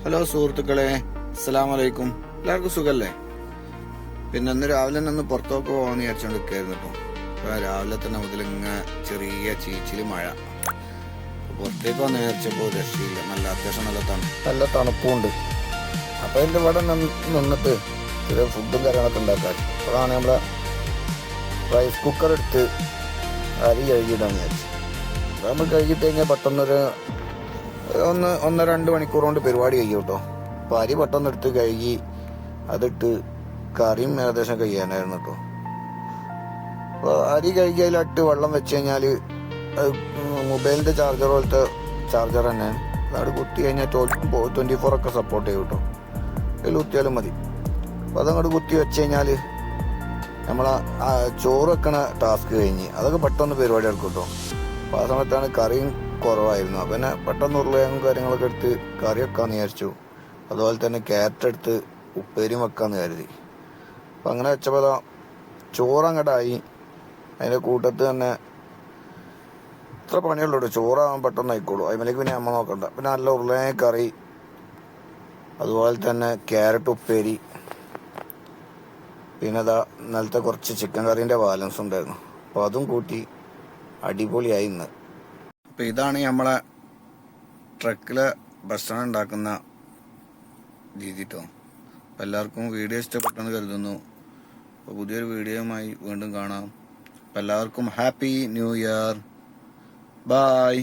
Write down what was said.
Hello സുഹൃത്തുക്കളെ, അസ്സലാമു അലൈക്കും. എല്ലാവർക്കും സുഖല്ലേ? പിന്നെ ഇന്ന് രാവിലെ തന്നെ പുറത്തൊക്കെ പോകാമെന്ന് വിചാരിച്ചോണ്ട് നിൽക്കായിരുന്നു കേട്ടോ. അപ്പോൾ രാവിലെ തന്നെ മുതൽ ഇങ്ങനെ ചെറിയ ചീച്ചിൽ മഴ. പുറത്തേക്ക് വന്ന് വിചാരിച്ചപ്പോൾ രക്ഷയില്ല. അത്യാവശ്യം നല്ല തണുപ്പുണ്ട്. അപ്പോൾ എൻ്റെ ഇവിടെ നിന്നിട്ട് ചെറിയ ഫുഡും കാര്യങ്ങളൊക്കെ ഉണ്ടാക്കാൻ. അപ്പോഴാണ് നമ്മളെ റൈസ് കുക്കർ എടുത്ത് അരി കഴുകിയിടാന്ന് വിചാരിച്ചു. അപ്പോൾ നമ്മൾ കഴുകിയിട്ട് കഴിഞ്ഞാൽ പെട്ടെന്നൊരു 1-2 മണിക്കൂർ കൊണ്ട് പരിപാടി കഴിയും കേട്ടോ. അപ്പോൾ അരി പെട്ടെന്ന് എടുത്ത് കഴുകി അതിട്ട് കറിയും ഏകദേശം കഴിയാനായിരുന്നു കേട്ടോ. അപ്പോൾ അരി കഴുകി അതിലിട്ട് വെള്ളം വെച്ച് കഴിഞ്ഞാൽ മൊബൈലിൻ്റെ ചാർജർ പോലത്തെ ചാർജർ തന്നെയാണ്. അതവിടെ കുത്തി കഴിഞ്ഞാൽ 24 ഒക്കെ സപ്പോർട്ട് ചെയ്യും കേട്ടോ. അതിൽ കുത്തിയാലും മതി. അപ്പോൾ അതങ്ങോട്ട് കുത്തി വെച്ച് കഴിഞ്ഞാൽ നമ്മളെ ചോറ് വെക്കണ ടാസ്ക് കഴിഞ്ഞ് അതൊക്കെ പെട്ടെന്ന് പരിപാടി എടുക്കും കേട്ടോ. അപ്പോൾ ആ സമയത്താണ് കറിയും കുറവായിരുന്നു. അപ്പം പിന്നെ പെട്ടെന്ന് ഉരുളയും കാര്യങ്ങളൊക്കെ എടുത്ത് കറി വെക്കാമെന്ന് വിചാരിച്ചു. അതുപോലെ തന്നെ ക്യാരറ്റ് എടുത്ത് ഉപ്പേരിയും വെക്കാമെന്ന് കരുതി. അപ്പം അങ്ങനെ വെച്ചപ്പോൾ ചോറ് അങ്ങോട്ടായി. അതിൻ്റെ കൂട്ടത്ത് തന്നെ ഇത്ര പണിയുള്ളൂ കേട്ടോ. ചോറാകാൻ പെട്ടെന്ന് ആയിക്കോളൂ. അതിലേക്ക് പിന്നെ അമ്മ നോക്കണ്ട. പിന്നെ നല്ല ഉരുളയും കറി, അതുപോലെ തന്നെ ക്യാരറ്റ് ഉപ്പേരി, പിന്നെ ഇന്നലത്തെ കുറച്ച് ചിക്കൻ കറീൻ്റെ ബാലൻസ് ഉണ്ടായിരുന്നു. അപ്പോൾ അതും കൂട്ടി അടിപൊളിയായി ഇന്ന്. അപ്പോൾ ഇതാണ് നമ്മളെ ട്രക്കിലെ ഭക്ഷണം ഉണ്ടാക്കുന്ന രീതി കേട്ടോ. അപ്പോൾ എല്ലാവർക്കും വീഡിയോ ഇഷ്ടപ്പെട്ടെന്ന് കരുതുന്നു. അപ്പോൾ പുതിയൊരു വീഡിയോയുമായി വീണ്ടും കാണാം. അപ്പോൾ എല്ലാവർക്കും ഹാപ്പി ന്യൂ ഇയർ. ബായ്.